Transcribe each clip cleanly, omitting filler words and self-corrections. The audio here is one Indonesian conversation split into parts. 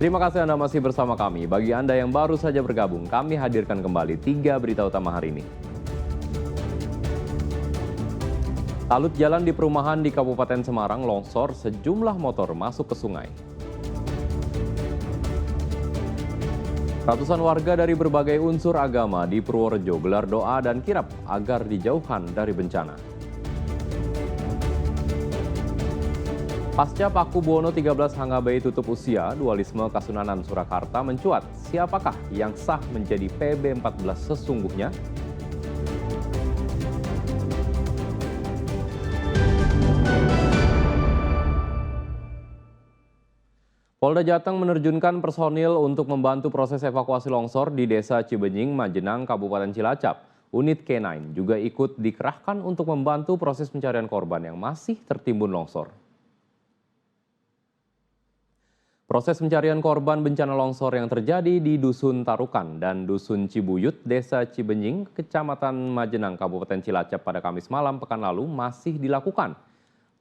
Terima kasih Anda masih bersama kami. Bagi Anda yang baru saja bergabung, kami hadirkan kembali 3 berita utama hari ini. Talut jalan di perumahan di Kabupaten Semarang longsor, sejumlah motor masuk ke sungai. Ratusan warga dari berbagai unsur agama di Purworejo gelar doa dan kirap agar dijauhkan dari bencana. Pasca Paku Buwono 13 Hanggabeyi tutup usia, dualisme Kasunanan Surakarta mencuat. Siapakah yang sah menjadi PB14 sesungguhnya? Polda Jateng menerjunkan personil untuk membantu proses evakuasi longsor di Desa Cibenying, Majenang, Kabupaten Cilacap. Unit K9 juga ikut dikerahkan untuk membantu proses pencarian korban yang masih tertimbun longsor. Proses pencarian korban bencana longsor yang terjadi di Dusun Tarukan dan Dusun Cibuyut, Desa Cibenying, Kecamatan Majenang, Kabupaten Cilacap pada Kamis malam pekan lalu masih dilakukan.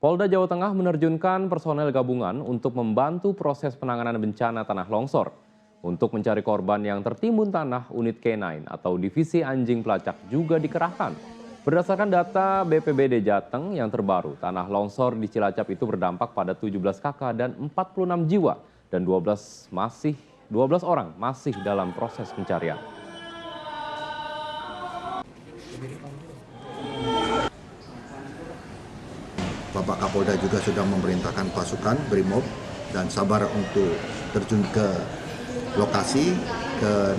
Polda Jawa Tengah menerjunkan personel gabungan untuk membantu proses penanganan bencana tanah longsor. Untuk mencari korban yang tertimbun tanah, unit K9 atau Divisi Anjing Pelacak juga dikerahkan. Berdasarkan data BPBD Jateng yang terbaru, tanah longsor di Cilacap itu berdampak pada 17 kakak dan 46 jiwa. Dan 12 orang masih dalam proses pencarian. Bapak Kapolda juga sudah memerintahkan pasukan Brimob dan Sabar untuk terjun ke lokasi ke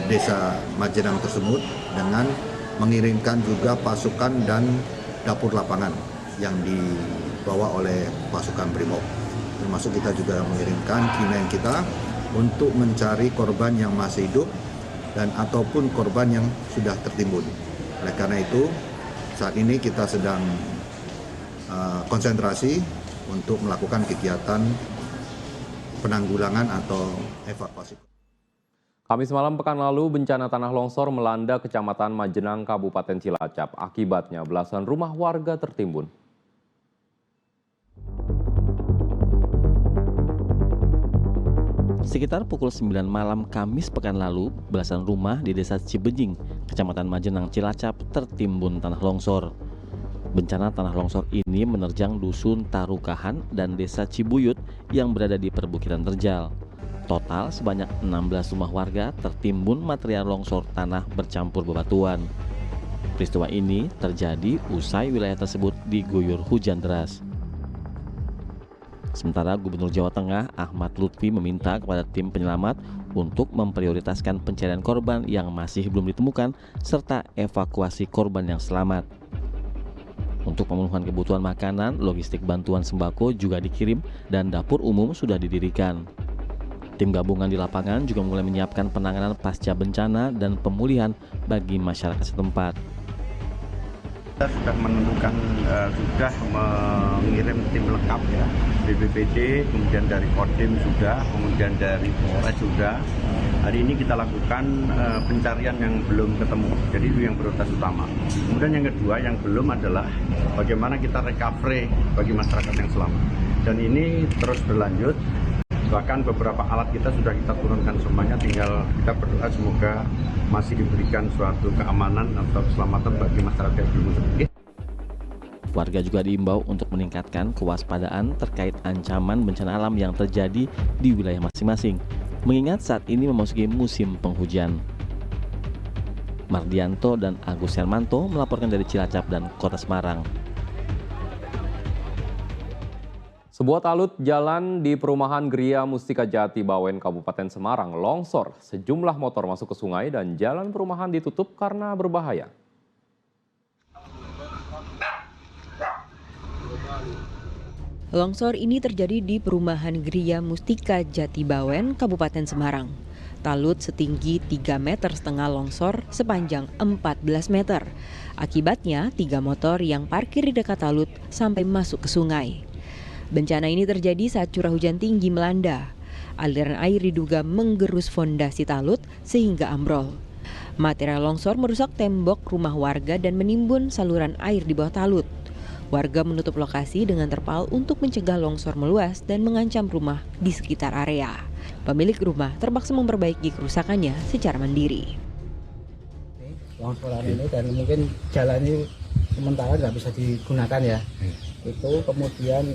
Desa Majenang tersebut dengan mengirimkan juga pasukan dan dapur lapangan yang dibawa oleh pasukan Brimob. Termasuk kita juga mengirimkan K9 kita untuk mencari korban yang masih hidup dan ataupun korban yang sudah tertimbun. Oleh karena itu, saat ini kita sedang konsentrasi untuk melakukan kegiatan penanggulangan atau evakuasi. Kamis malam pekan lalu, bencana tanah longsor melanda Kecamatan Majenang, Kabupaten Cilacap. Akibatnya belasan rumah warga tertimbun. Sekitar pukul 9 malam Kamis pekan lalu, belasan rumah di Desa Cibenying, Kecamatan Majenang, Cilacap tertimbun tanah longsor. Bencana tanah longsor ini menerjang Dusun Tarukahan dan Desa Cibuyut yang berada di perbukitan terjal. Total sebanyak 16 rumah warga tertimbun material longsor tanah bercampur bebatuan. Peristiwa ini terjadi usai wilayah tersebut diguyur hujan deras. Sementara Gubernur Jawa Tengah Ahmad Lutfi meminta kepada tim penyelamat untuk memprioritaskan pencarian korban yang masih belum ditemukan serta evakuasi korban yang selamat. Untuk pemenuhan kebutuhan makanan, logistik bantuan sembako juga dikirim dan dapur umum sudah didirikan. Tim gabungan di lapangan juga mulai menyiapkan penanganan pasca bencana dan pemulihan bagi masyarakat setempat. Kita sudah menemukan, sudah mengirim tim lengkap ya, BPBD, kemudian dari Kodim sudah, kemudian dari Polres sudah. Hari ini kita lakukan pencarian yang belum ketemu, jadi itu yang prioritas utama. Kemudian yang kedua yang belum adalah bagaimana kita recovery bagi masyarakat yang selamat. Dan ini terus berlanjut, bahkan beberapa alat kita sudah kita turunkan semuanya, tinggal kita berdoa semoga masih diberikan suatu keamanan atau keselamatan bagi masyarakat yang belum terjadi. Warga juga diimbau untuk meningkatkan kewaspadaan terkait ancaman bencana alam yang terjadi di wilayah masing-masing, mengingat saat ini memasuki musim penghujan. Mardianto dan Agus Hermanto melaporkan dari Cilacap dan Kota Semarang. Sebuah talut jalan di perumahan Gria Mustika Jati, Bawen, Kabupaten Semarang longsor. Sejumlah motor masuk ke sungai dan jalan perumahan ditutup karena berbahaya. Longsor ini terjadi di perumahan Gria Mustika Jati, Bawen, Kabupaten Semarang. Talut setinggi 3,5 meter longsor sepanjang 14 meter. Akibatnya 3 motor yang parkir di dekat talut sampai masuk ke sungai. Bencana ini terjadi saat curah hujan tinggi melanda. Aliran air diduga menggerus fondasi talut sehingga ambrol. Material longsor merusak tembok rumah warga dan menimbun saluran air di bawah talut. Warga menutup lokasi dengan terpal untuk mencegah longsor meluas dan mengancam rumah di sekitar area. Pemilik rumah terpaksa memperbaiki kerusakannya secara mandiri. Longsoran ini dan mungkin jalan ini sementara nggak bisa digunakan ya. Itu kemudian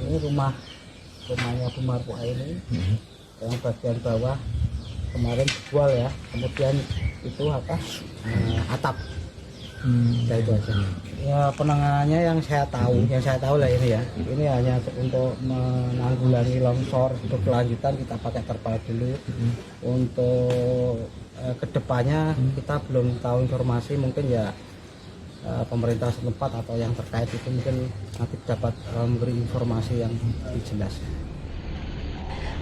ini rumahnya Bu Marpuah ini yang bagian bawah kemarin dijual ya. Kemudian itu atap. Nah, itu aja. Ya penanganannya yang saya tahu lah ini ya. Ini hanya untuk menanggulangi longsor. Untuk kelanjutan kita pakai terpal dulu. Untuk kedepannya kita belum tahu informasi, mungkin ya pemerintah setempat atau yang terkait itu mungkin nanti dapat memberi informasi yang lebih jelas.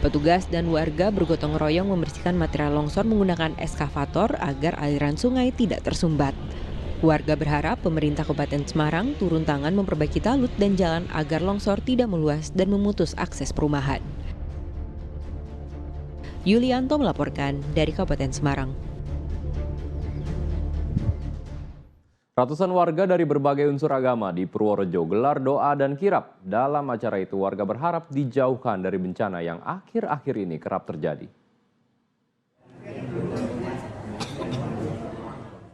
Petugas dan warga bergotong royong membersihkan material longsor menggunakan eskavator agar aliran sungai tidak tersumbat. Warga berharap pemerintah Kabupaten Semarang turun tangan memperbaiki talud dan jalan agar longsor tidak meluas dan memutus akses perumahan. Yulianto melaporkan dari Kabupaten Semarang. Ratusan warga dari berbagai unsur agama di Purworejo gelar doa dan kirap. Dalam acara itu warga berharap dijauhkan dari bencana yang akhir-akhir ini kerap terjadi.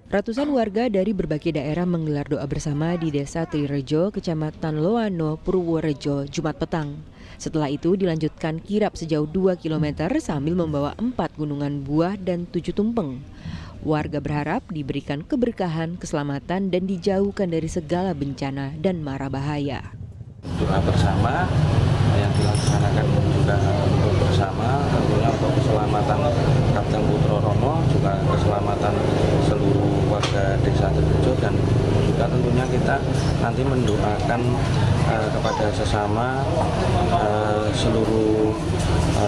Ratusan warga dari berbagai daerah menggelar doa bersama di Desa Trirejo, Kecamatan Loano, Purworejo, Jumat petang. Setelah itu dilanjutkan kirap sejauh 2 km sambil membawa 4 gunungan buah dan 7 tumpeng. Warga berharap diberikan keberkahan, keselamatan, dan dijauhkan dari segala bencana dan mara bahaya. Doa bersama yang dilaksanakan juga untuk bersama, tentunya untuk keselamatan Kapten Putra Rono, juga keselamatan seluruh warga Desa Trirejo, dan juga tentunya kita nanti mendoakan kepada sesama seluruh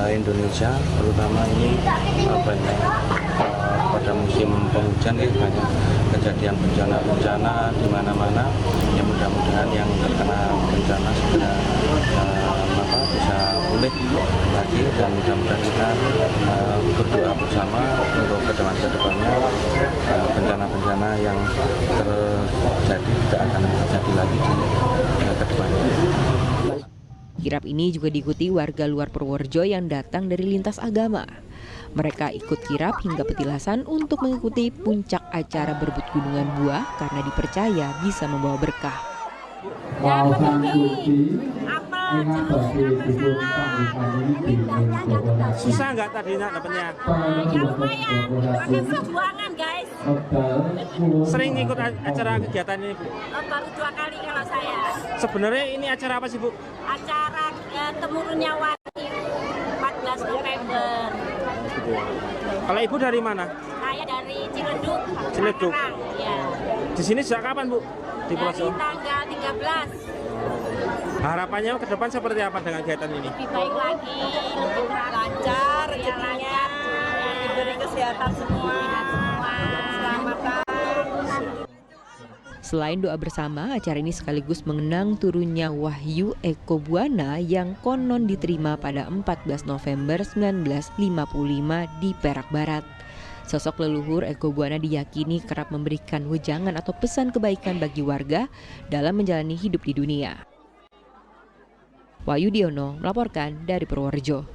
Indonesia, terutama ini banyak pada musim penghujan banyak kejadian bencana-bencana di mana-mana. Ya mudah-mudahan yang terkena bencana segera bisa pulih lagi, dan mudah-mudahan kita berdoa bersama untuk kedepannya bencana-bencana yang terjadi tidak akan terjadi lagi di kedepannya. Kirap ini juga diikuti warga luar Purworejo yang datang dari lintas agama. Mereka ikut kirap hingga petilasan untuk mengikuti puncak acara berebut gunungan buah karena dipercaya bisa membawa berkah. Susah nggak tadi dapetnya? Ya lumayan, itu akan sebuangan guys. Sering ikut acara kegiatan ini, Bu? Baru 2 kali kalau saya. Sebenarnya ini acara apa sih, Bu? Acara temurunnya Wahyu 14 November. Kalau Ibu dari mana? Saya dari Ciledug. Ciledug. Ya. Di sini sejak kapan, Bu? Di Dari Purworejo? tanggal 13. Harapannya ke depan seperti apa dengan kegiatan ini? Lebih baik lagi, lebih lancar, rezekinya, diberi kesehatan semua. Selamatan. Selain doa bersama, acara ini sekaligus mengenang turunnya Wahyu Eko Buana yang konon diterima pada 14 November 1955 di Perak Barat. Sosok leluhur Eko Buana diyakini kerap memberikan wejangan atau pesan kebaikan bagi warga dalam menjalani hidup di dunia. Wahyu Diono melaporkan dari Purworejo.